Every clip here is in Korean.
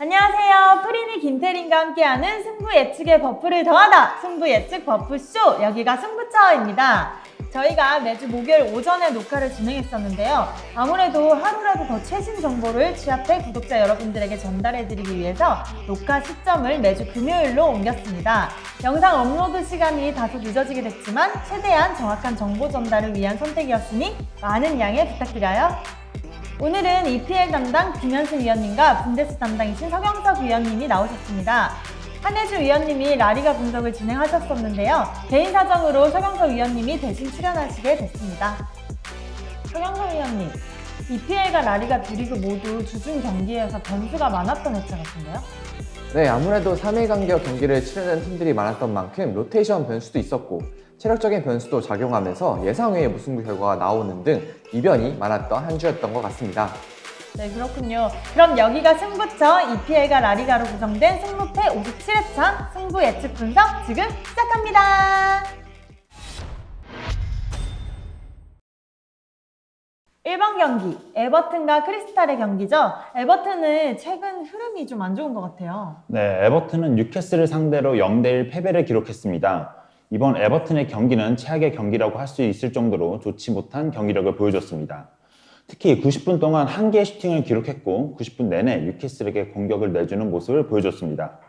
안녕하세요. 프리니 김태린과 함께하는 승부 예측의 버프를 더하다 승부 예측 버프쇼, 여기가 승부처입니다. 저희가 매주 목요일 오전에 녹화를 진행했었는데요. 아무래도 하루라도 더 최신 정보를 취합해 구독자 여러분들에게 전달해드리기 위해서 녹화 시점을 매주 금요일로 옮겼습니다. 영상 업로드 시간이 다소 늦어지게 됐지만 최대한 정확한 정보 전달을 위한 선택이었으니 많은 양해 부탁드려요. 오늘은 EPL 담당 김현승 위원님과 분데스 담당이신 서경석 위원님이 나오셨습니다. 한혜주 위원님이 라리가 분석을 진행하셨었는데요. 개인 사정으로 서경석 위원님이 대신 출연하시게 됐습니다. 서경석 위원님, EPL과 라리가 두 리그 모두 주중 경기에서 변수가 많았던 해체 같은데요? 네, 아무래도 3일 간격 경기를 치르는 팀들이 많았던 만큼 로테이션 변수도 있었고 체력적인 변수도 작용하면서 예상 외의 무승부 결과가 나오는 등 이변이 많았던 한 주였던 것 같습니다. 네, 그렇군요. 그럼 여기가 승부처 EPL과 라리가로 구성된 승부패 57회차 승부 예측 분석 지금 시작합니다. 1번 경기, 에버튼과 크리스탈의 경기죠. 에버튼은 최근 흐름이 좀 안 좋은 것 같아요. 네, 에버튼은 뉴캐슬을 상대로 0대1 패배를 기록했습니다. 이번 에버튼의 경기는 최악의 경기라고 할 수 있을 정도로 좋지 못한 경기력을 보여줬습니다. 특히 90분 동안 한 개의 슈팅을 기록했고 90분 내내 뉴캐슬에게 공격을 내주는 모습을 보여줬습니다.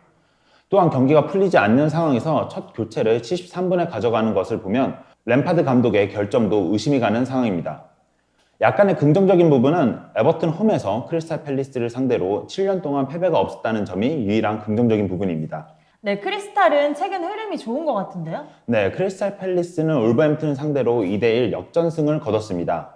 또한 경기가 풀리지 않는 상황에서 첫 교체를 73분에 가져가는 것을 보면 램파드 감독의 결점도 의심이 가는 상황입니다. 약간의 긍정적인 부분은 에버튼 홈에서 크리스탈 팰리스를 상대로 7년 동안 패배가 없었다는 점이 유일한 긍정적인 부분입니다. 네, 크리스탈은 최근 흐름이 좋은 것 같은데요? 네, 크리스탈 팰리스는 울버햄튼을 상대로 2대1 역전승을 거뒀습니다.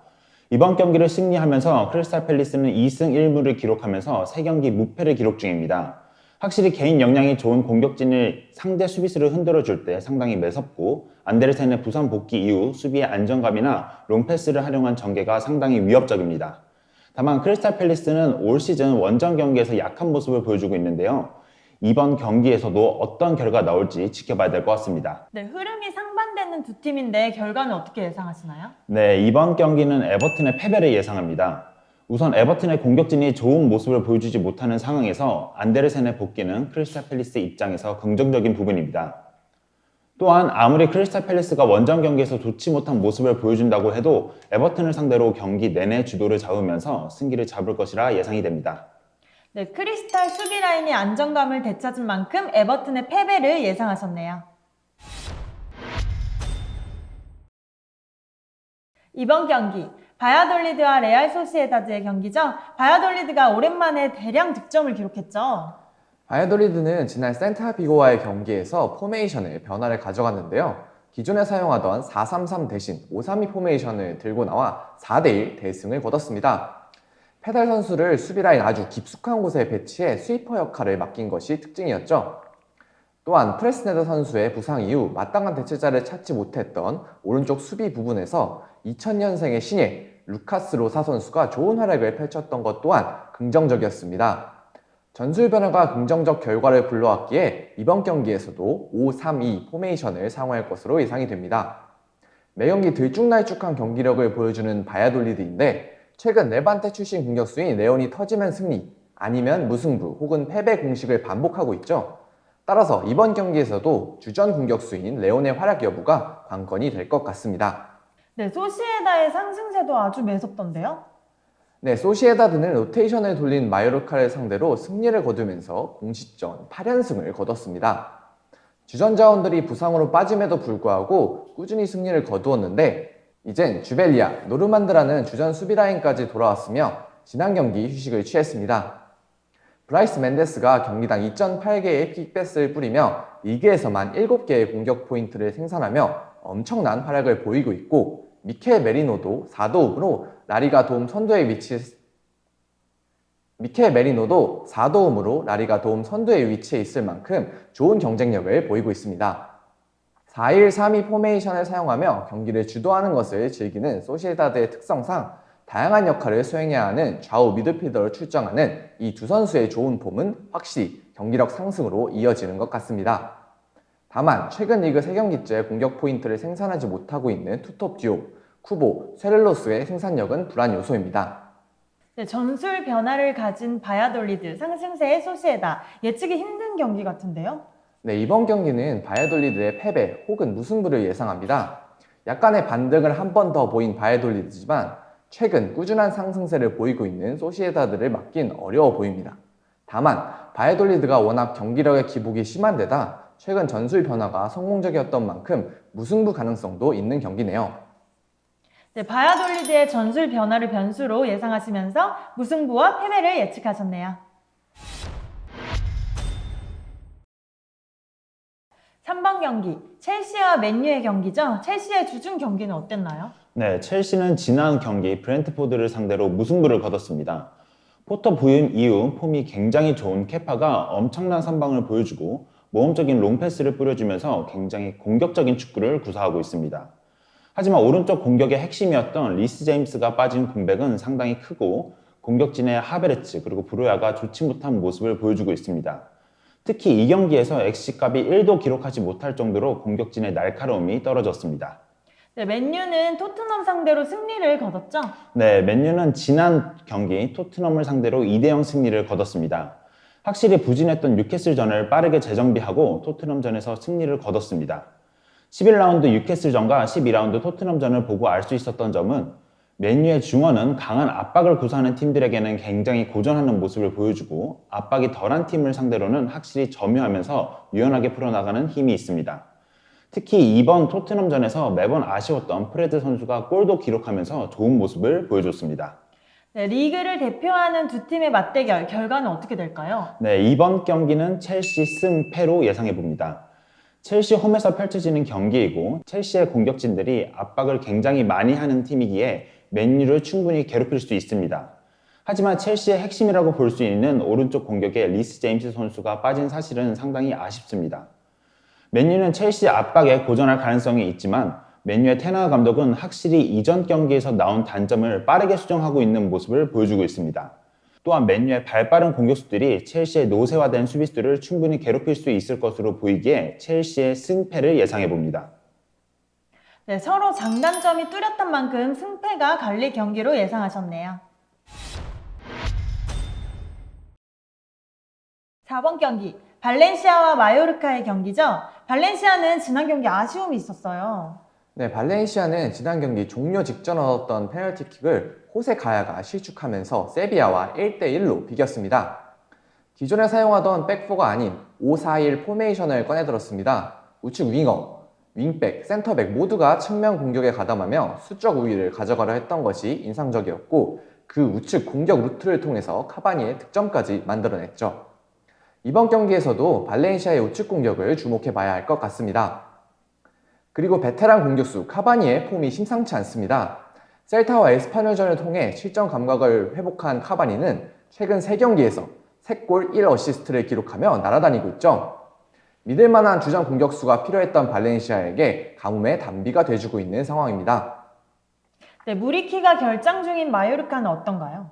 이번 경기를 승리하면서 크리스탈 팰리스는 2승 1무를 기록하면서 3경기 무패를 기록 중입니다. 확실히 개인 역량이 좋은 공격진을 상대 수비수를 흔들어줄 때 상당히 매섭고 안데르센의 부상 복귀 이후 수비의 안정감이나 롱패스를 활용한 전개가 상당히 위협적입니다. 다만 크리스탈 팰리스는 올 시즌 원정 경기에서 약한 모습을 보여주고 있는데요. 이번 경기에서도 어떤 결과가 나올지 지켜봐야 될 것 같습니다. 네, 흐름이 상반되는 두 팀인데 결과는 어떻게 예상하시나요? 네, 이번 경기는 에버튼의 패배를 예상합니다. 우선 에버튼의 공격진이 좋은 모습을 보여주지 못하는 상황에서 안데르센의 복귀는 크리스탈 팰리스 입장에서 긍정적인 부분입니다. 또한 아무리 크리스탈 팰리스가 원정 경기에서 좋지 못한 모습을 보여준다고 해도 에버튼을 상대로 경기 내내 주도를 잡으면서 승기를 잡을 것이라 예상이 됩니다. 네, 크리스탈 수비 라인이 안정감을 되찾은 만큼 에버튼의 패배를 예상하셨네요. 이번 경기, 바야돌리드와 레알 소시에다드의 경기죠. 바야돌리드가 오랜만에 대량 득점을 기록했죠. 바이아돌리드는 지난 셀타비고와의 경기에서 포메이션을 변화를 가져갔는데요. 기존에 사용하던 4-3-3 대신 5-3-2 포메이션을 들고 나와 4대1 대승을 거뒀습니다. 페달 선수를 수비라인 아주 깊숙한 곳에 배치해 스위퍼 역할을 맡긴 것이 특징이었죠. 또한 프레스네더 선수의 부상 이후 마땅한 대체자를 찾지 못했던 오른쪽 수비 부분에서 2000년생의 신예 루카스 로사 선수가 좋은 활약을 펼쳤던 것 또한 긍정적이었습니다. 전술 변화가 긍정적 결과를 불러왔기에 이번 경기에서도 5-3-2 포메이션을 사용할 것으로 예상이 됩니다. 매경기 들쭉날쭉한 경기력을 보여주는 바야돌리드인데 최근 레반테 출신 공격수인 레온이 터지면 승리, 아니면 무승부 혹은 패배 공식을 반복하고 있죠. 따라서 이번 경기에서도 주전 공격수인 레온의 활약 여부가 관건이 될 것 같습니다. 네, 소시에다의 상승세도 아주 매섭던데요? 네, 소시에다드는 로테이션을 돌린 마요르카를 상대로 승리를 거두면서 공식전 8연승을 거뒀습니다. 주전 자원들이 부상으로 빠짐에도 불구하고 꾸준히 승리를 거두었는데 이젠 주벨리아, 노르만드라는 주전 수비라인까지 돌아왔으며 지난 경기 휴식을 취했습니다. 브라이스 멘데스가 경기당 2.8개의 킥패스를 뿌리며 리그에서만 7개의 공격 포인트를 생산하며 엄청난 활약을 보이고 있고 미켈 메리노도 4도움으로 라리가 도움 선두에 위치해 있을 만큼 좋은 경쟁력을 보이고 있습니다. 4-1-3-2 포메이션을 사용하며 경기를 주도하는 것을 즐기는 소시에다드의 특성상 다양한 역할을 수행해야 하는 좌우 미드필더를 출정하는 이 두 선수의 좋은 폼은 확실히 경기력 상승으로 이어지는 것 같습니다. 다만 최근 리그 3경기째 공격 포인트를 생산하지 못하고 있는 투톱 듀오 쿠보, 쇠렐로스의 생산력은 불안 요소입니다. 네, 전술 변화를 가진 바야돌리드, 상승세의 소시에다. 예측이 힘든 경기 같은데요? 네, 이번 경기는 바이아돌리드의 패배 혹은 무승부를 예상합니다. 약간의 반등을 한 번 더 보인 바이아돌리드지만 최근 꾸준한 상승세를 보이고 있는 소시에다드를 막긴 어려워 보입니다. 다만 바이아돌리드가 워낙 경기력의 기복이 심한 데다 최근 전술 변화가 성공적이었던 만큼 무승부 가능성도 있는 경기네요. 네, 바야돌리드의 전술 변화를 변수로 예상하시면서 무승부와 패배를 예측하셨네요. 3번 경기, 첼시와 맨유의 경기죠? 첼시의 주중 경기는 어땠나요? 네, 첼시는 지난 경기 브렌트포드를 상대로 무승부를 거뒀습니다. 포터 부임 이후 폼이 굉장히 좋은 케파가 엄청난 선방을 보여주고 모험적인 롱패스를 뿌려주면서 굉장히 공격적인 축구를 구사하고 있습니다. 하지만 오른쪽 공격의 핵심이었던 리스 제임스가 빠진 공백은 상당히 크고 공격진의 하베르츠 그리고 브로야가 좋지 못한 모습을 보여주고 있습니다. 특히 이 경기에서 XG값이 1도 기록하지 못할 정도로 공격진의 날카로움이 떨어졌습니다. 네, 맨유는 토트넘 상대로 승리를 거뒀죠? 네, 맨유는 지난 경기 토트넘을 상대로 2대0 승리를 거뒀습니다. 확실히 부진했던 뉴캐슬전을 빠르게 재정비하고 토트넘전에서 승리를 거뒀습니다. 11라운드 뉴캐슬전과 12라운드 토트넘전을 보고 알 수 있었던 점은 맨유의 중원은 강한 압박을 구사하는 팀들에게는 굉장히 고전하는 모습을 보여주고 압박이 덜한 팀을 상대로는 확실히 점유하면서 유연하게 풀어나가는 힘이 있습니다. 특히 이번 토트넘전에서 매번 아쉬웠던 프레드 선수가 골도 기록하면서 좋은 모습을 보여줬습니다. 네, 리그를 대표하는 두 팀의 맞대결, 결과는 어떻게 될까요? 네, 이번 경기는 첼시 승패로 예상해봅니다. 첼시 홈에서 펼쳐지는 경기이고 첼시의 공격진들이 압박을 굉장히 많이 하는 팀이기에 맨유를 충분히 괴롭힐 수 있습니다. 하지만 첼시의 핵심이라고 볼 수 있는 오른쪽 공격에 리스 제임스 선수가 빠진 사실은 상당히 아쉽습니다. 맨유는 첼시 압박에 고전할 가능성이 있지만 맨유의 테나 감독은 확실히 이전 경기에서 나온 단점을 빠르게 수정하고 있는 모습을 보여주고 있습니다. 또한 맨유의 발빠른 공격수들이 첼시의 노쇠화된 수비수들을 충분히 괴롭힐 수 있을 것으로 보이기에 첼시의 승패를 예상해봅니다. 네, 서로 장단점이 뚜렷한 만큼 승패가 갈릴 경기로 예상하셨네요. 4번 경기, 발렌시아와 마요르카의 경기죠? 발렌시아는 지난 경기 아쉬움이 있었어요. 네, 발렌시아는 지난 경기 종료 직전 얻었던 페널티킥을 호세 가야가 실축하면서 세비야와 1대1로 비겼습니다. 기존에 사용하던 백포가 아닌 5-4-1 포메이션을 꺼내들었습니다. 우측 윙어, 윙백, 센터백 모두가 측면 공격에 가담하며 수적 우위를 가져가려 했던 것이 인상적이었고 그 우측 공격 루트를 통해서 카바니의 득점까지 만들어냈죠. 이번 경기에서도 발렌시아의 우측 공격을 주목해봐야 할 것 같습니다. 그리고 베테랑 공격수 카바니의 폼이 심상치 않습니다. 셀타와 에스파뇰전을 통해 실전 감각을 회복한 카바니는 최근 3경기에서 3골 1어시스트를 기록하며 날아다니고 있죠. 믿을만한 주전 공격수가 필요했던 발렌시아에게 가뭄의 단비가 돼주고 있는 상황입니다. 네, 무리키가 결장 중인 마요르카는 어떤가요?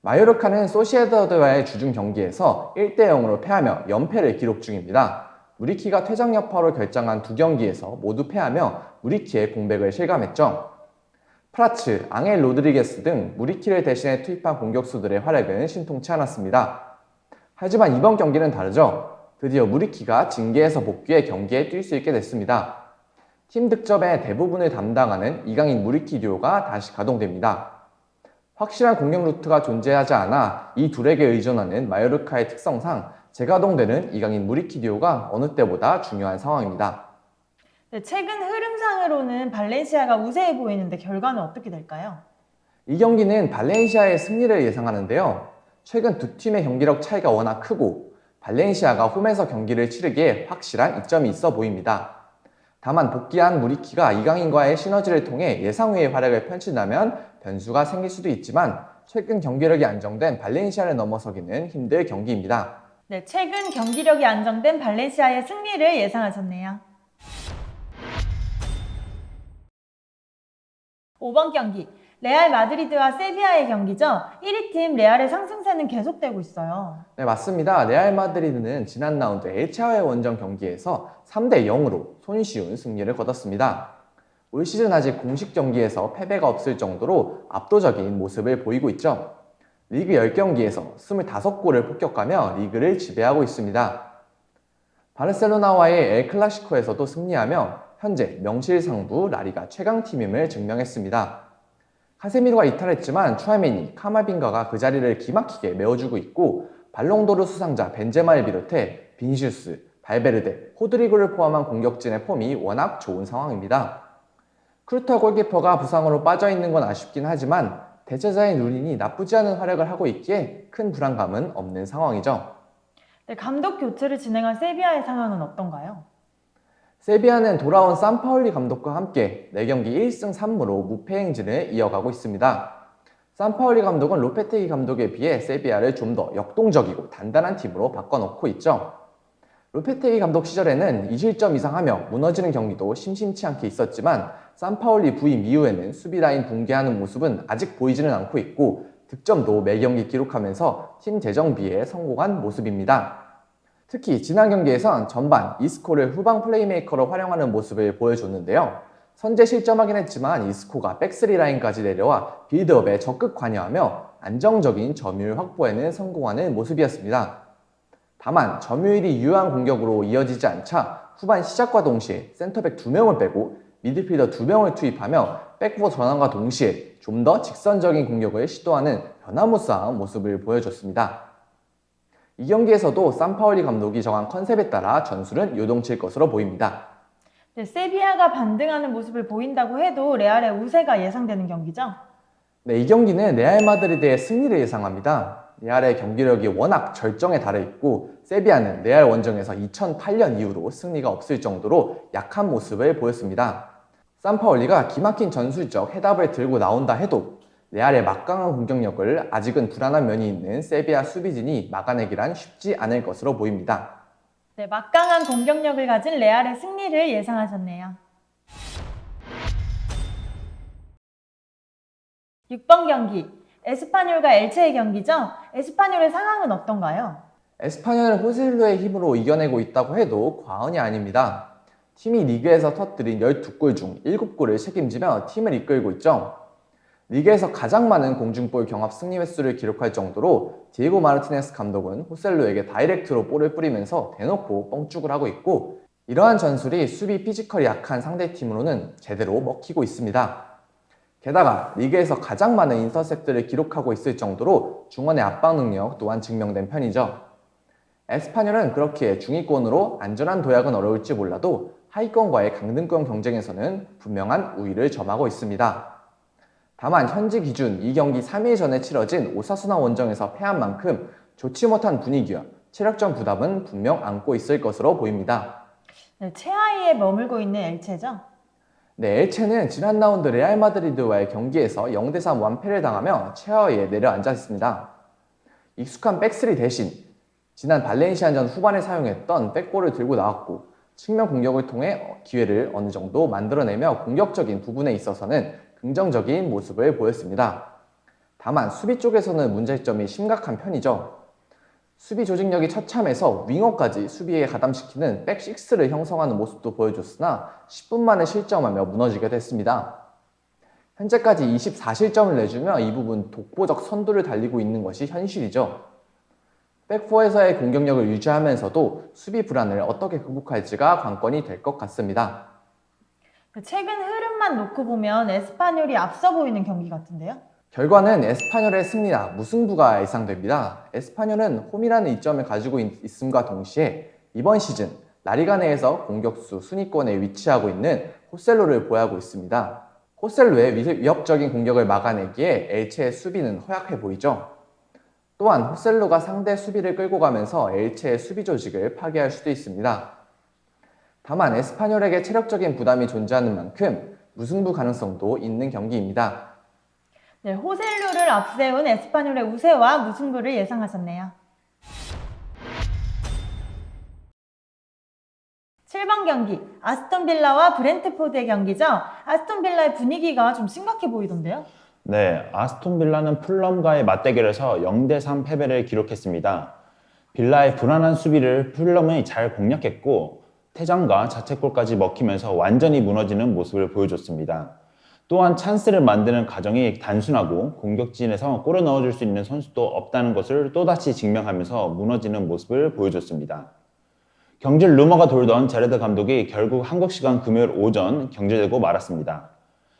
마요르카는 소시에다드와의 주중 경기에서 1대0으로 패하며 연패를 기록 중입니다. 무리키가 퇴장 여파로 결장한 2경기에서 모두 패하며 무리키의 공백을 실감했죠. 프라츠, 앙헬 로드리게스 등 무리키를 대신해 투입한 공격수들의 활약은 신통치 않았습니다. 하지만 이번 경기는 다르죠. 드디어 무리키가 징계에서 복귀해 경기에 뛸 수 있게 됐습니다. 팀 득점의 대부분을 담당하는 이강인 무리키 듀오가 다시 가동됩니다. 확실한 공격 루트가 존재하지 않아 이 둘에게 의존하는 마요르카의 특성상 재가동되는 이강인 무리키 듀오가 어느 때보다 중요한 상황입니다. 네, 최근 흐름상으로는 발렌시아가 우세해 보이는데 결과는 어떻게 될까요? 이 경기는 발렌시아의 승리를 예상하는데요. 최근 두 팀의 경기력 차이가 워낙 크고 발렌시아가 홈에서 경기를 치르기에 확실한 이점이 있어 보입니다. 다만 복귀한 무리키가 이강인과의 시너지를 통해 예상 외의 활약을 펼친다면 변수가 생길 수도 있지만 최근 경기력이 안정된 발렌시아를 넘어서기는 힘들 경기입니다. 네, 최근 경기력이 안정된 발렌시아의 승리를 예상하셨네요. 5번 경기, 레알 마드리드와 세비야의 경기죠. 1위 팀 레알의 상승세는 계속되고 있어요. 네, 맞습니다. 레알 마드리드는 지난 라운드 엘체와의 원정 경기에서 3대0으로 손쉬운 승리를 거뒀습니다. 올 시즌 아직 공식 경기에서 패배가 없을 정도로 압도적인 모습을 보이고 있죠. 리그 10경기에서 25골을 폭격하며 리그를 지배하고 있습니다. 바르셀로나와의 엘 클라시코에서도 승리하며 현재 명실상부 라리가 최강팀임을 증명했습니다. 카세미로가 이탈했지만 추아메니, 카마빈가가 그 자리를 기막히게 메워주고 있고 발롱도르 수상자 벤제마를 비롯해 비니시우스, 발베르데, 호드리고를 포함한 공격진의 폼이 워낙 좋은 상황입니다. 크루터 골키퍼가 부상으로 빠져있는 건 아쉽긴 하지만 대체자인 루닌이 나쁘지 않은 활약을 하고 있기에 큰 불안감은 없는 상황이죠. 네, 감독 교체를 진행한 세비야의 상황은 어떤가요? 세비야는 돌아온 산파울리 감독과 함께 4경기 1승 3무로 무패 행진을 이어가고 있습니다. 산파울리 감독은 로페테기 감독에 비해 세비야를 좀 더 역동적이고 단단한 팀으로 바꿔놓고 있죠. 로페테기 감독 시절에는 2실점 이상 하며 무너지는 경기도 심심치 않게 있었지만 산파울리 부임 이후에는 수비 라인 붕괴하는 모습은 아직 보이지는 않고 있고 득점도 매경기 기록하면서 팀 재정비에 성공한 모습입니다. 특히 지난 경기에선 전반 이스코를 후방 플레이메이커로 활용하는 모습을 보여줬는데요. 선제 실점하긴 했지만 이스코가 백스리 라인까지 내려와 빌드업에 적극 관여하며 안정적인 점유율 확보에는 성공하는 모습이었습니다. 다만 점유율이 유효한 공격으로 이어지지 않자 후반 시작과 동시에 센터백 2명을 빼고 미드필더 2명을 투입하며 백포 전환과 동시에 좀 더 직선적인 공격을 시도하는 변화무쌍한 모습을 보여줬습니다. 이 경기에서도 산파울리 감독이 정한 컨셉에 따라 전술은 요동칠 것으로 보입니다. 네, 세비야가 반등하는 모습을 보인다고 해도 레알의 우세가 예상되는 경기죠? 네, 이 경기는 레알 마드리드의 승리를 예상합니다. 레알의 경기력이 워낙 절정에 달해 있고 세비야는 레알 원정에서 2008년 이후로 승리가 없을 정도로 약한 모습을 보였습니다. 산파울리가 기막힌 전술적 헤답을 들고 나온다 해도 레알의 막강한 공격력을 아직은 불안한 면이 있는 세비야 수비진이 막아내기란 쉽지 않을 것으로 보입니다. 네, 막강한 공격력을 가진 레알의 승리를 예상하셨네요. 6번 경기, 에스파뇰과 엘체의 경기죠? 에스파뇰의 상황은 어떤가요? 에스파뇰을 호셀루의 힘으로 이겨내고 있다고 해도 과언이 아닙니다. 팀이 리그에서 터뜨린 12골 중 7골을 책임지며 팀을 이끌고 있죠. 리그에서 가장 많은 공중볼 경합 승리 횟수를 기록할 정도로 디에고 마르티네스 감독은 호셀루에게 다이렉트로 볼을 뿌리면서 대놓고 뻥죽을 하고 있고 이러한 전술이 수비 피지컬이 약한 상대팀으로는 제대로 먹히고 있습니다. 게다가 리그에서 가장 많은 인터셉트를 기록하고 있을 정도로 중원의 압박 능력 또한 증명된 편이죠. 에스파뇰은 그렇게 중위권으로 안전한 도약은 어려울지 몰라도 하위권과의 강등권 경쟁에서는 분명한 우위를 점하고 있습니다. 다만 현지 기준 이 경기 3일 전에 치러진 오사수나 원정에서 패한 만큼 좋지 못한 분위기와 체력적 부담은 분명 안고 있을 것으로 보입니다. 네, 최하위에 머물고 있는 엘체죠? 네, 엘체는 지난 라운드 레알 마드리드와의 경기에서 0대3 완패를 당하며 최하위에 내려앉아 있습니다. 익숙한 백스리 대신 지난 발렌시아전 후반에 사용했던 백볼을 들고 나왔고 측면 공격을 통해 기회를 어느 정도 만들어내며 공격적인 부분에 있어서는 긍정적인 모습을 보였습니다. 다만 수비 쪽에서는 문제점이 심각한 편이죠. 수비 조직력이 처참해서 윙어까지 수비에 가담시키는 백6를 형성하는 모습도 보여줬으나 10분 만에 실점하며 무너지게 됐습니다. 현재까지 24실점을 내주며 이 부분 독보적 선두를 달리고 있는 것이 현실이죠. 백4에서의 공격력을 유지하면서도 수비 불안을 어떻게 극복할지가 관건이 될 것 같습니다. 최근 흐름만 놓고 보면 에스파뇰이 앞서 보이는 경기 같은데요? 결과는 에스파뇰의 승리나 무승부가 예상됩니다. 에스파뇰은 홈이라는 이점을 가지고 있음과 동시에 이번 시즌 라리가 내에서 공격수 순위권에 위치하고 있는 호셀루를 보유하고 있습니다. 호셀루의 위협적인 공격을 막아내기에 엘체의 수비는 허약해 보이죠. 또한 호셀루가 상대 수비를 끌고 가면서 엘체의 수비 조직을 파괴할 수도 있습니다. 다만 에스파뇰에게 체력적인 부담이 존재하는 만큼 무승부 가능성도 있는 경기입니다. 네, 호셀루를 앞세운 에스파뇰의 우세와 무승부를 예상하셨네요. 7번 경기, 아스톤 빌라와 브렌트포드의 경기죠? 아스톤 빌라의 분위기가 좀 심각해 보이던데요? 네, 아스톤 빌라는 풀럼과의 맞대결에서 0대3 패배를 기록했습니다. 빌라의 불안한 수비를 풀럼이 잘 공략했고 퇴장과 자책골까지 먹히면서 완전히 무너지는 모습을 보여줬습니다. 또한 찬스를 만드는 과정이 단순하고 공격진에서 골을 넣어줄 수 있는 선수도 없다는 것을 또다시 증명하면서 무너지는 모습을 보여줬습니다. 경질 루머가 돌던 제레드 감독이 결국 한국 시간 금요일 오전 경질되고 말았습니다.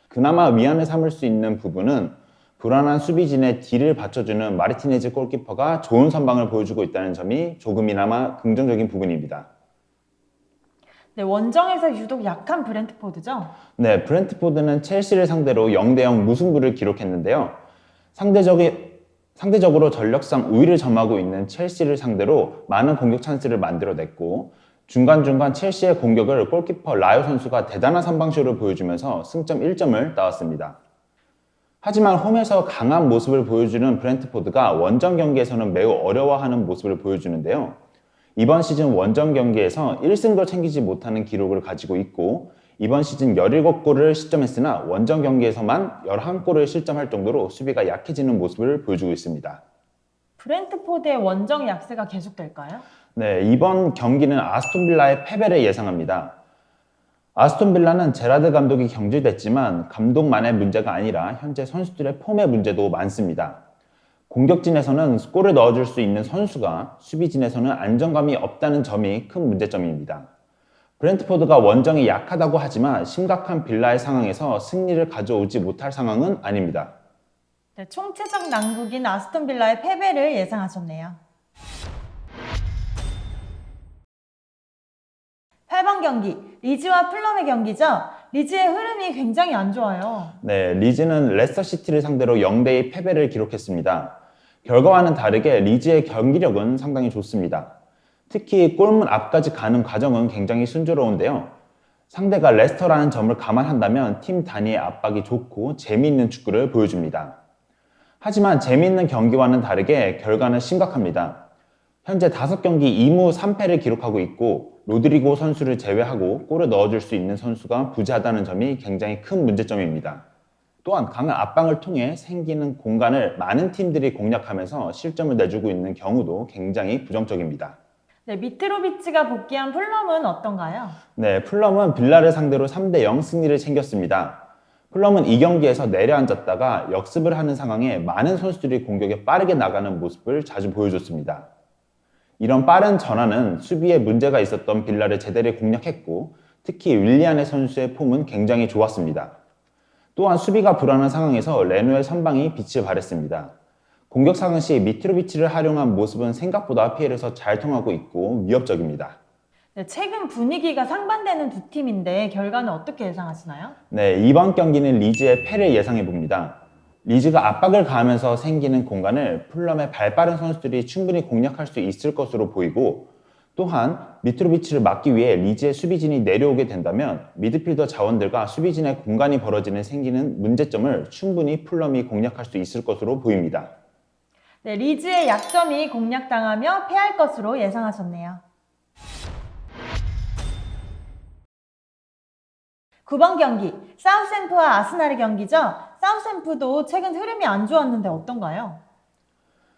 그나마 위안을 삼을 수 있는 부분은 불안한 수비진의 뒤를 받쳐주는 마르티네즈 골키퍼가 좋은 선방을 보여주고 있다는 점이 조금이나마 긍정적인 부분입니다. 네, 원정에서 유독 약한 브렌트포드죠? 네, 브렌트포드는 첼시를 상대로 0대0 무승부를 기록했는데요. 상대적으로 전력상 우위를 점하고 있는 첼시를 상대로 많은 공격 찬스를 만들어냈고 중간중간 첼시의 공격을 골키퍼 라요 선수가 대단한 선방쇼를 보여주면서 승점 1점을 따왔습니다. 하지만 홈에서 강한 모습을 보여주는 브렌트포드가 원정 경기에서는 매우 어려워하는 모습을 보여주는데요. 이번 시즌 원정 경기에서 1승도 챙기지 못하는 기록을 가지고 있고 이번 시즌 17골을 실점했으나 원정 경기에서만 11골을 실점할 정도로 수비가 약해지는 모습을 보여주고 있습니다. 브렌트포드의 원정 약세가 계속될까요? 네, 이번 경기는 아스톤 빌라의 패배를 예상합니다. 아스톤 빌라는 제라드 감독이 경질됐지만 감독만의 문제가 아니라 현재 선수들의 폼의 문제도 많습니다. 공격진에서는 골을 넣어줄 수 있는 선수가 수비진에서는 안정감이 없다는 점이 큰 문제점입니다. 브렌트포드가 원정이 약하다고 하지만 심각한 빌라의 상황에서 승리를 가져오지 못할 상황은 아닙니다. 네, 총체적 난국인 아스톤 빌라의 패배를 예상하셨네요. 8번 경기, 리즈와 풀럼의 경기죠? 리즈의 흐름이 굉장히 안 좋아요. 네, 리즈는 레스터시티를 상대로 0대2 패배를 기록했습니다. 결과와는 다르게 리즈의 경기력은 상당히 좋습니다. 특히 골문 앞까지 가는 과정은 굉장히 순조로운데요. 상대가 레스터라는 점을 감안한다면 팀 단위의 압박이 좋고 재미있는 축구를 보여줍니다. 하지만 재미있는 경기와는 다르게 결과는 심각합니다. 현재 5경기 2무 3패를 기록하고 있고 로드리고 선수를 제외하고 골을 넣어줄 수 있는 선수가 부재하다는 점이 굉장히 큰 문제점입니다. 또한 강한 압박을 통해 생기는 공간을 많은 팀들이 공략하면서 실점을 내주고 있는 경우도 굉장히 부정적입니다. 네, 미트로비치가 복귀한 풀럼은 어떤가요? 네, 풀럼은 빌라를 상대로 3대0 승리를 챙겼습니다. 풀럼은 이 경기에서 내려앉았다가 역습을 하는 상황에 많은 선수들이 공격에 빠르게 나가는 모습을 자주 보여줬습니다. 이런 빠른 전환은 수비에 문제가 있었던 빌라를 제대로 공략했고 특히 윌리안의 선수의 폼은 굉장히 좋았습니다. 또한 수비가 불안한 상황에서 레노의 선방이 빛을 발했습니다. 공격 상황 시 미트로비치를 활용한 모습은 생각보다 PL에서 잘 통하고 있고 위협적입니다. 네, 최근 분위기가 상반되는 두 팀인데 결과는 어떻게 예상하시나요? 네, 이번 경기는 리즈의 패를 예상해봅니다. 리즈가 압박을 가하면서 생기는 공간을 풀럼의 발빠른 선수들이 충분히 공략할 수 있을 것으로 보이고 또한 미트로비치를 막기 위해 리즈의 수비진이 내려오게 된다면 미드필더 자원들과 수비진의 공간이 벌어지는 생기는 문제점을 충분히 풀럼이 공략할 수 있을 것으로 보입니다. 네, 리즈의 약점이 공략당하며 패할 것으로 예상하셨네요. 9번 경기, 사우샘프와 아스날의 경기죠? 사우샘프도 최근 흐름이 안 좋았는데 어떤가요?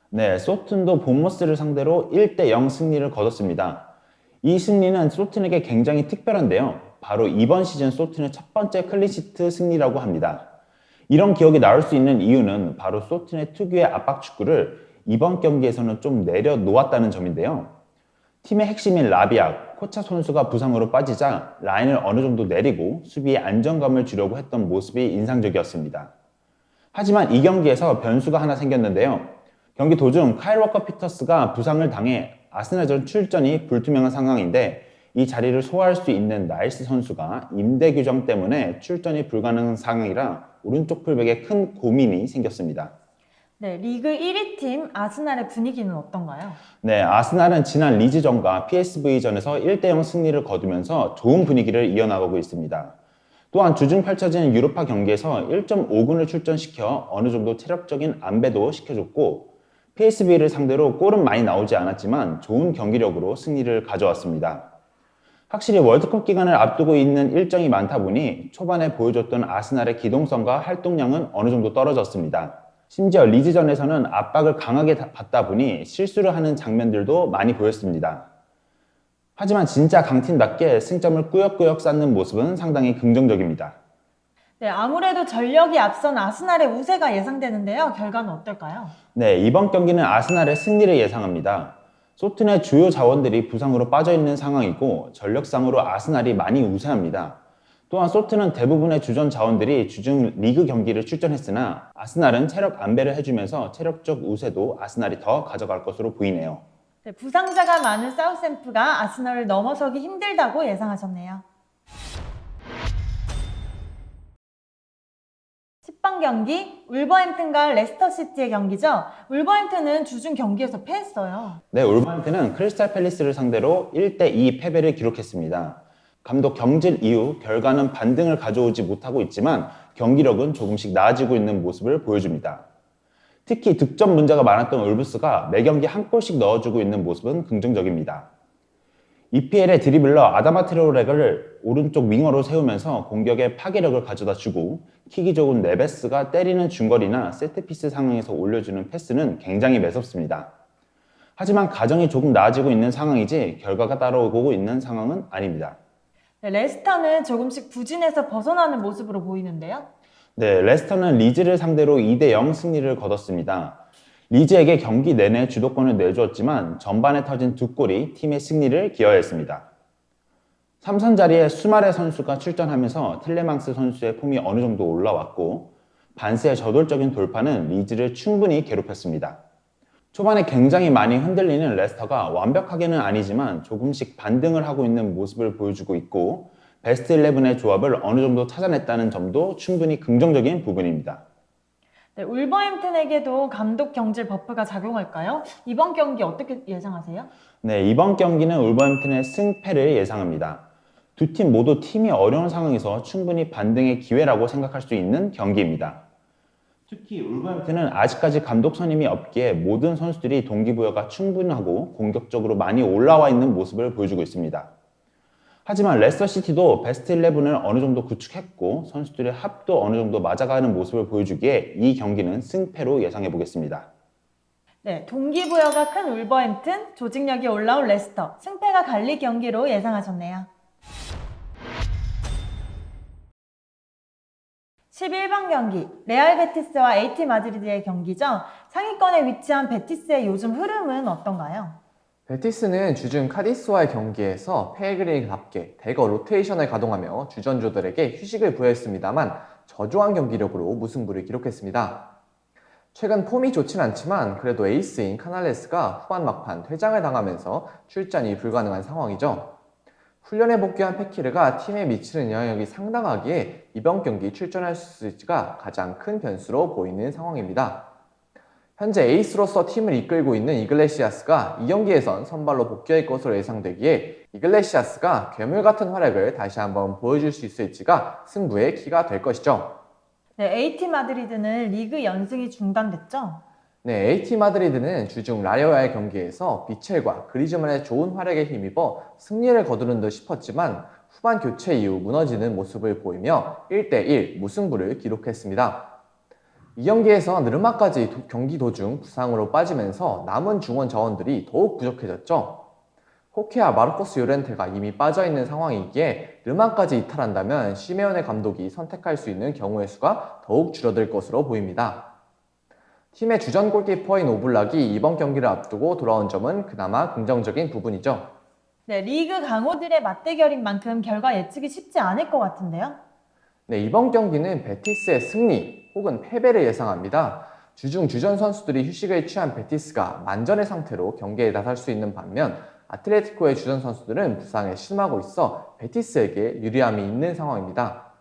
네, 소튼도 본머스를 상대로 1대0 승리를 거뒀습니다. 이 승리는 소튼에게 굉장히 특별한데요. 바로 이번 시즌 소튼의 첫 번째 클린시트 승리라고 합니다. 이런 기억이 나올 수 있는 이유는 바로 소튼의 특유의 압박 축구를 이번 경기에서는 좀 내려놓았다는 점인데요. 팀의 핵심인 라비아, 코차 선수가 부상으로 빠지자 라인을 어느 정도 내리고 수비에 안정감을 주려고 했던 모습이 인상적이었습니다. 하지만 이 경기에서 변수가 하나 생겼는데요. 경기 도중 카일 워커 피터스가 부상을 당해 아스날전 출전이 불투명한 상황인데 이 자리를 소화할 수 있는 나일스 선수가 임대 규정 때문에 출전이 불가능한 상황이라 오른쪽 풀백에 큰 고민이 생겼습니다. 네, 리그 1위 팀 아스날의 분위기는 어떤가요? 네, 아스날은 지난 리즈전과 PSV전에서 1대0 승리를 거두면서 좋은 분위기를 이어나가고 있습니다. 또한 주중 펼쳐진 유로파 경기에서 1.5군을 출전시켜 어느 정도 체력적인 안배도 시켜줬고 PSV를 상대로 골은 많이 나오지 않았지만 좋은 경기력으로 승리를 가져왔습니다. 확실히 월드컵 기간을 앞두고 있는 일정이 많다 보니 초반에 보여줬던 아스날의 기동성과 활동량은 어느 정도 떨어졌습니다. 심지어 리즈전에서는 압박을 강하게 받다 보니 실수를 하는 장면들도 많이 보였습니다. 하지만 진짜 강팀답게 승점을 꾸역꾸역 쌓는 모습은 상당히 긍정적입니다. 네, 아무래도 전력이 앞선 아스날의 우세가 예상되는데요. 결과는 어떨까요? 네, 이번 경기는 아스날의 승리를 예상합니다. 소튼의 주요 자원들이 부상으로 빠져있는 상황이고 전력상으로 아스날이 많이 우세합니다. 또한 소튼은 대부분의 주전 자원들이 주중 리그 경기를 출전했으나 아스날은 체력 안배를 해주면서 체력적 우세도 아스날이 더 가져갈 것으로 보이네요. 네, 부상자가 많은 사우샘프가 아스널을 넘어서기 힘들다고 예상하셨네요. 10번 경기 울버햄튼과 레스터시티의 경기죠. 울버햄튼은 주중 경기에서 패했어요. 네, 울버햄튼은 크리스탈 팰리스를 상대로 1대2 패배를 기록했습니다. 감독 경질 이후 결과는 반등을 가져오지 못하고 있지만 경기력은 조금씩 나아지고 있는 모습을 보여줍니다. 특히 득점 문제가 많았던 울브스가 매 경기 한 골씩 넣어주고 있는 모습은 긍정적입니다. EPL의 드리블러 아다마 트라오레를 오른쪽 윙어로 세우면서 공격에 파괴력을 가져다 주고 킥이 좋은 네베스가 때리는 중거리나 세트피스 상황에서 올려주는 패스는 굉장히 매섭습니다. 하지만 가정이 조금 나아지고 있는 상황이지 결과가 따라오고 있는 상황은 아닙니다. 네, 레스터는 조금씩 부진에서 벗어나는 모습으로 보이는데요. 네, 레스터는 리즈를 상대로 2대0 승리를 거뒀습니다. 리즈에게 경기 내내 주도권을 내주었지만 전반에 터진 두 골이 팀의 승리를 기여했습니다. 3선 자리에 수마레 선수가 출전하면서 틸레망스 선수의 폼이 어느 정도 올라왔고 반스의 저돌적인 돌파는 리즈를 충분히 괴롭혔습니다. 초반에 굉장히 많이 흔들리는 레스터가 완벽하게는 아니지만 조금씩 반등을 하고 있는 모습을 보여주고 있고 베스트 11의 조합을 어느 정도 찾아냈다는 점도 충분히 긍정적인 부분입니다. 네, 울버햄튼에게도 감독 경질 버프가 작용할까요? 이번 경기 어떻게 예상하세요? 네, 이번 경기는 울버햄튼의 승패를 예상합니다. 두 팀 모두 팀이 어려운 상황에서 충분히 반등의 기회라고 생각할 수 있는 경기입니다. 특히 울버햄튼은 아직까지 감독 선임이 없기에 모든 선수들이 동기부여가 충분하고 공격적으로 많이 올라와 있는 모습을 보여주고 있습니다. 하지만 레스터시티도 베스트 11을 어느 정도 구축했고 선수들의 합도 어느 정도 맞아가는 모습을 보여주기에 이 경기는 승패로 예상해 보겠습니다. 네, 동기부여가 큰 울버햄튼, 조직력이 올라온 레스터, 승패가 갈릴 경기로 예상하셨네요. 11번 경기, 레알 베티스와 AT 마드리드의 경기죠. 상위권에 위치한 베티스의 요즘 흐름은 어떤가요? 베티스는 주중 카디스와의 경기에서 페레그리니답게 대거 로테이션을 가동하며 주전조들에게 휴식을 부여했습니다만 저조한 경기력으로 무승부를 기록했습니다. 최근 폼이 좋진 않지만 그래도 에이스인 카날레스가 후반 막판 퇴장을 당하면서 출전이 불가능한 상황이죠. 훈련에 복귀한 페키르가 팀에 미치는 영향력이 상당하기에 이번 경기 출전할 수 있을지가 가장 큰 변수로 보이는 상황입니다. 현재 에이스로서 팀을 이끌고 있는 이글레시아스가 이 경기에선 선발로 복귀할 것으로 예상되기에 이글레시아스가 괴물 같은 활약을 다시 한번 보여줄 수 있을지가 승부의 키가 될 것이죠. 네, AT 마드리드는 리그 연승이 중단됐죠? 네, AT 마드리드는 주중 라리오와의 경기에서 비첼과 그리즈만의 좋은 활약에 힘입어 승리를 거두는 듯 싶었지만 후반 교체 이후 무너지는 모습을 보이며 1대1 무승부를 기록했습니다. 이 경기에서 느르마까지 경기 도중 부상으로 빠지면서 남은 중원 자원들이 더욱 부족해졌죠. 호케와 마르코스 요렌테가 이미 빠져있는 상황이기에 느르마까지 이탈한다면 시메오네 감독이 선택할 수 있는 경우의 수가 더욱 줄어들 것으로 보입니다. 팀의 주전 골키퍼인 오블락이 이번 경기를 앞두고 돌아온 점은 그나마 긍정적인 부분이죠. 네, 리그 강호들의 맞대결인 만큼 결과 예측이 쉽지 않을 것 같은데요? 네, 이번 경기는 베티스의 승리 혹은 패배를 예상합니다. 주중 주전 선수들이 휴식을 취한 베티스가 만전의 상태로 경기에 나설 수 있는 반면 아틀레티코의 주전 선수들은 부상에 심하고 있어 베티스에게 유리함이 있는 상황입니다.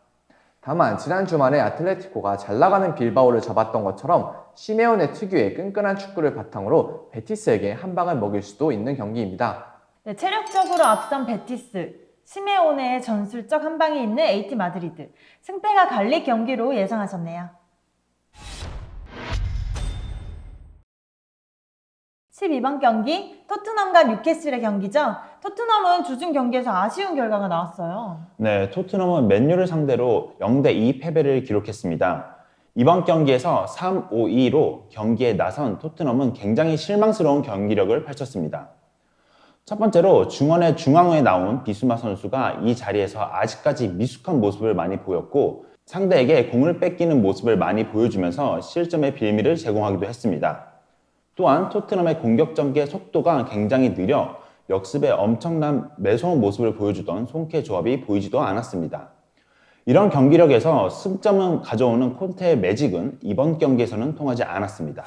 다만 지난 주말에 아틀레티코가 잘 나가는 빌바오를 잡았던 것처럼 시메오네 특유의 끈끈한 축구를 바탕으로 베티스에게 한 방을 먹일 수도 있는 경기입니다. 네, 체력적으로 앞선 베티스, 시메오네의 전술적 한방이 있는 AT 마드리드, 승패가 갈릴 경기로 예상하셨네요. 12번 경기, 토트넘과 뉴캐슬의 경기죠. 토트넘은 주중 경기에서 아쉬운 결과가 나왔어요. 네, 토트넘은 맨유를 상대로 0대2 패배를 기록했습니다. 이번 경기에서 3-5-2로 경기에 나선 토트넘은 굉장히 실망스러운 경기력을 펼쳤습니다. 첫 번째로 중원의 중앙에 나온 비수마 선수가 이 자리에서 아직까지 미숙한 모습을 많이 보였고 상대에게 공을 뺏기는 모습을 많이 보여주면서 실점의 빌미를 제공하기도 했습니다. 또한 토트넘의 공격 전개 속도가 굉장히 느려 역습에 엄청난 매서운 모습을 보여주던 손케 조합이 보이지도 않았습니다. 이런 경기력에서 승점을 가져오는 콘테의 매직은 이번 경기에서는 통하지 않았습니다.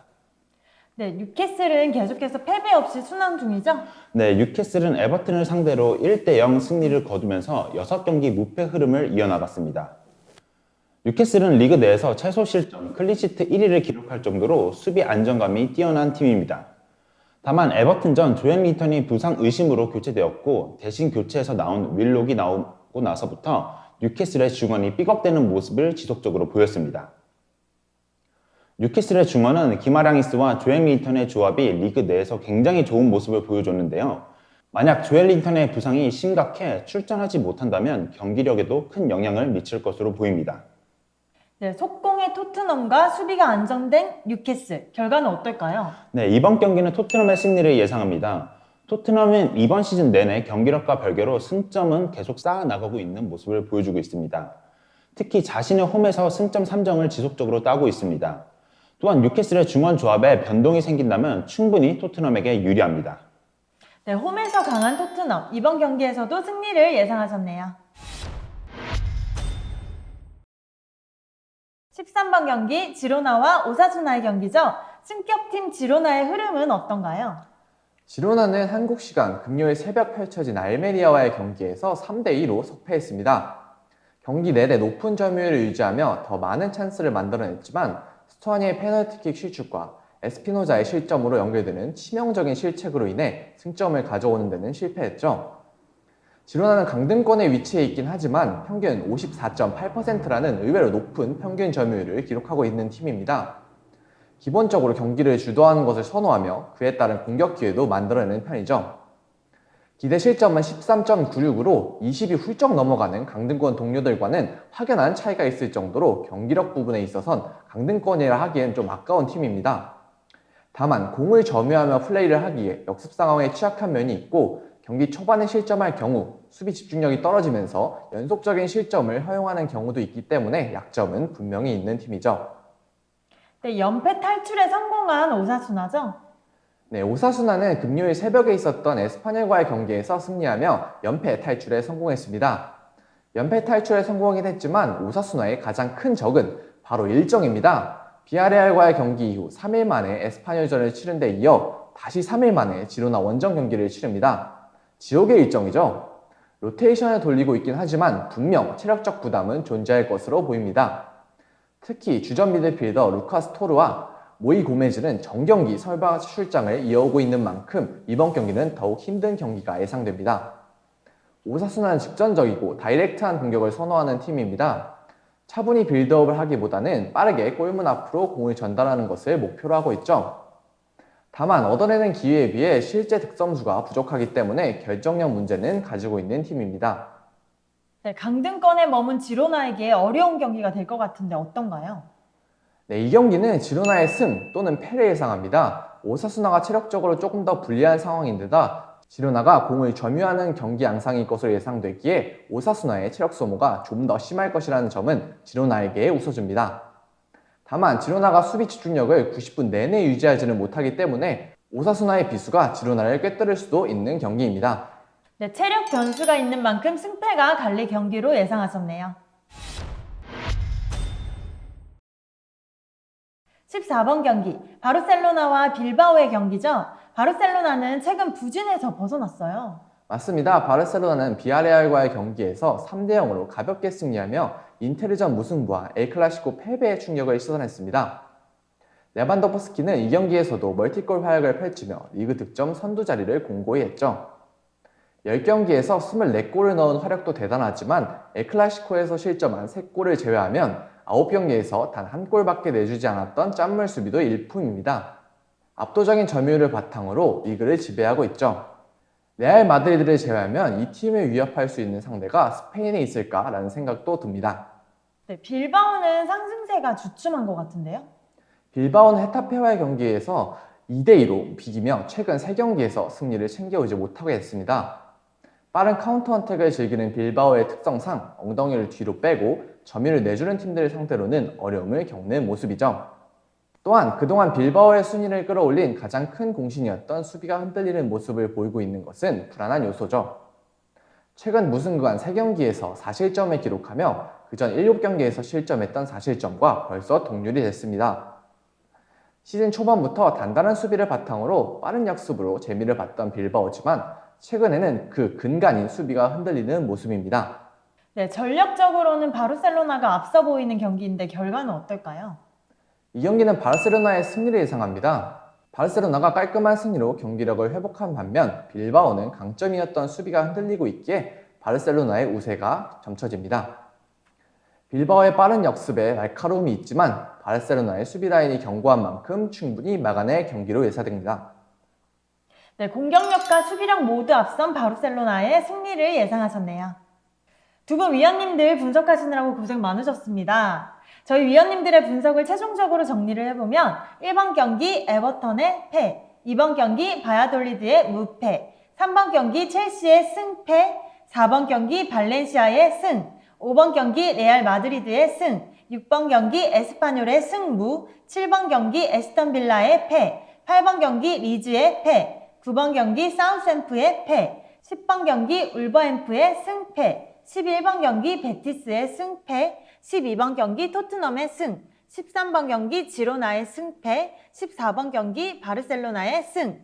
네, 뉴캐슬은 계속해서 패배 없이 순항 중이죠? 네, 뉴캐슬은 에버튼을 상대로 1대0 승리를 거두면서 6경기 무패 흐름을 이어나갔습니다. 뉴캐슬은 리그 내에서 최소 실점, 클린시트 1위를 기록할 정도로 수비 안정감이 뛰어난 팀입니다. 다만 에버튼전 조엘 린턴이 부상 의심으로 교체되었고 대신 교체에서 나온 윌록이 나오고 나서부터 뉴캐슬의 중원이 삐걱대는 모습을 지속적으로 보였습니다. 뉴캐슬의 중원은 기마랑이스와 조엘 린턴의 조합이 리그 내에서 굉장히 좋은 모습을 보여줬는데요. 만약 조엘 린턴의 부상이 심각해 출전하지 못한다면 경기력에도 큰 영향을 미칠 것으로 보입니다. 네, 속공의 토트넘과 수비가 안정된 뉴캐슬. 결과는 어떨까요? 네, 이번 경기는 토트넘의 승리를 예상합니다. 토트넘은 이번 시즌 내내 경기력과 별개로 승점은 계속 쌓아나가고 있는 모습을 보여주고 있습니다. 특히 자신의 홈에서 승점 3점을 지속적으로 따고 있습니다. 또한 뉴캐슬의 중원 조합에 변동이 생긴다면 충분히 토트넘에게 유리합니다. 네, 홈에서 강한 토트넘. 이번 경기에서도 승리를 예상하셨네요. 13번 경기 지로나와 오사수나의 경기죠. 승격팀 지로나의 흐름은 어떤가요? 지로나는 한국 시간 금요일 새벽 펼쳐진 알메리아와의 경기에서 3대2로 석패했습니다. 경기 내내 높은 점유율을 유지하며 더 많은 찬스를 만들어냈지만 스투아니의 페널티킥 실축과 에스피노자의 실점으로 연결되는 치명적인 실책으로 인해 승점을 가져오는 데는 실패했죠. 지로나는 강등권에 위치해 있긴 하지만 평균 54.8%라는 의외로 높은 평균 점유율을 기록하고 있는 팀입니다. 기본적으로 경기를 주도하는 것을 선호하며 그에 따른 공격 기회도 만들어내는 편이죠. 기대 실점은 13.96으로 20이 훌쩍 넘어가는 강등권 동료들과는 확연한 차이가 있을 정도로 경기력 부분에 있어선 강등권이라 하기엔 좀 아까운 팀입니다. 다만 공을 점유하며 플레이를 하기에 역습 상황에 취약한 면이 있고 경기 초반에 실점할 경우 수비 집중력이 떨어지면서 연속적인 실점을 허용하는 경우도 있기 때문에 약점은 분명히 있는 팀이죠. 네, 연패 탈출에 성공한 오사수나죠? 네, 오사수나는 금요일 새벽에 있었던 에스파뇰과의 경기에서 승리하며 연패 탈출에 성공했습니다. 연패 탈출에 성공하긴 했지만 오사수나의 가장 큰 적은 바로 일정입니다. 비아레알과의 경기 이후 3일 만에 에스파뇰전을 치른 데 이어 다시 3일 만에 지로나 원정 경기를 치릅니다. 지옥의 일정이죠. 로테이션을 돌리고 있긴 하지만 분명 체력적 부담은 존재할 것으로 보입니다. 특히 주전 미드필더 루카스 토르와 모이 고메즈는 정경기 설박 출장을 이어오고 있는 만큼 이번 경기는 더욱 힘든 경기가 예상됩니다. 오사수나는 직전적이고 다이렉트한 공격을 선호하는 팀입니다. 차분히 빌드업을 하기보다는 빠르게 골문 앞으로 공을 전달하는 것을 목표로 하고 있죠. 다만 얻어내는 기회에 비해 실제 득점수가 부족하기 때문에 결정력 문제는 가지고 있는 팀입니다. 네, 강등권에 머문 지로나에게 어려운 경기가 될 것 같은데 어떤가요? 네, 이 경기는 지로나의 승 또는 패를 예상합니다. 오사수나가 체력적으로 조금 더 불리한 상황인데다 지로나가 공을 점유하는 경기 양상일 것으로 예상되기에 오사수나의 체력 소모가 좀 더 심할 것이라는 점은 지로나에게 웃어줍니다. 다만 지로나가 수비 집중력을 90분 내내 유지하지는 못하기 때문에 오사수나의 비수가 지로나를 꿰뚫을 수도 있는 경기입니다. 네, 체력 변수가 있는 만큼 승패가 갈릴 경기로 예상하셨네요. 14번 경기, 바르셀로나와 빌바오의 경기죠. 바르셀로나는 최근 부진에서 벗어났어요. 맞습니다. 바르셀로나는 비아레알과의 경기에서 3대0으로 가볍게 승리하며 인테르전 무승부와 엘클라시코 패배의 충격을 씻어냈습니다. 레반도프스키는 이 경기에서도 멀티골 활약을 펼치며 리그 득점 선두 자리를 공고히 했죠. 10경기에서 24골을 넣은 활약도 대단하지만 엘클라시코에서 실점한 3골을 제외하면 9경기에서 단 1골밖에 내주지 않았던 짠물 수비도 일품입니다. 압도적인 점유율을 바탕으로 리그를 지배하고 있죠. 레알 마드리드를 제외하면 이 팀을 위협할 수 있는 상대가 스페인에 있을까라는 생각도 듭니다. 네, 빌바오는 상승세가 주춤한 것 같은데요? 빌바오는 헤타페와의 경기에서 2대2로 비기며 최근 3경기에서 승리를 챙겨오지 못하게 됐습니다. 빠른 카운터 어택을 즐기는 빌바오의 특성상 엉덩이를 뒤로 빼고 점유율을 내주는 팀들 상대로는 어려움을 겪는 모습이죠. 또한 그동안 빌바오의 순위를 끌어올린 가장 큰 공신이었던 수비가 흔들리는 모습을 보이고 있는 것은 불안한 요소죠. 최근 무승부한 3경기에서 4실점을 기록하며 그전 7경기에서 실점했던 4실점과 벌써 동률이 됐습니다. 시즌 초반부터 단단한 수비를 바탕으로 빠른 역습으로 재미를 봤던 빌바오지만 최근에는 그 근간인 수비가 흔들리는 모습입니다. 네, 전력적으로는 바르셀로나가 앞서 보이는 경기인데 결과는 어떨까요? 이 경기는 바르셀로나의 승리를 예상합니다. 바르셀로나가 깔끔한 승리로 경기력을 회복한 반면 빌바오는 강점이었던 수비가 흔들리고 있기에 바르셀로나의 우세가 점쳐집니다. 빌바오의 빠른 역습에 날카로움이 있지만 바르셀로나의 수비 라인이 견고한 만큼 충분히 막아낼 경기로 예상됩니다. 네, 공격력과 수비력 모두 앞선 바르셀로나의 승리를 예상하셨네요. 두 분 위원님들 분석하시느라고 고생 많으셨습니다. 저희 위원님들의 분석을 최종적으로 정리를 해보면 1번 경기 에버턴의 패, 2번 경기 바야돌리드의 무패, 3번 경기 첼시의 승패, 4번 경기 발렌시아의 승, 5번 경기 레알 마드리드의 승, 6번 경기 에스파뇰의 승무, 7번 경기 에스턴 빌라의 패, 8번 경기 리즈의 패, 9번 경기 사우샘프의 패, 10번 경기 울버햄프의 승패, 11번 경기 베티스의 승패, 12번 경기 토트넘의 승, 13번 경기 지로나의 승패, 14번 경기 바르셀로나의 승.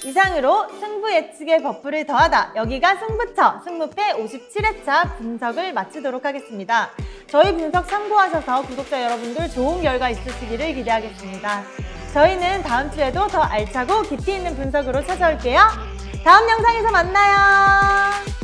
이상으로 승부 예측의 버프를 더하다. 여기가 승부처, 승무패 57회차 분석을 마치도록 하겠습니다. 저희 분석 참고하셔서 구독자 여러분들 좋은 결과 있으시기를 기대하겠습니다. 저희는 다음 주에도 더 알차고 깊이 있는 분석으로 찾아올게요. 다음 영상에서 만나요.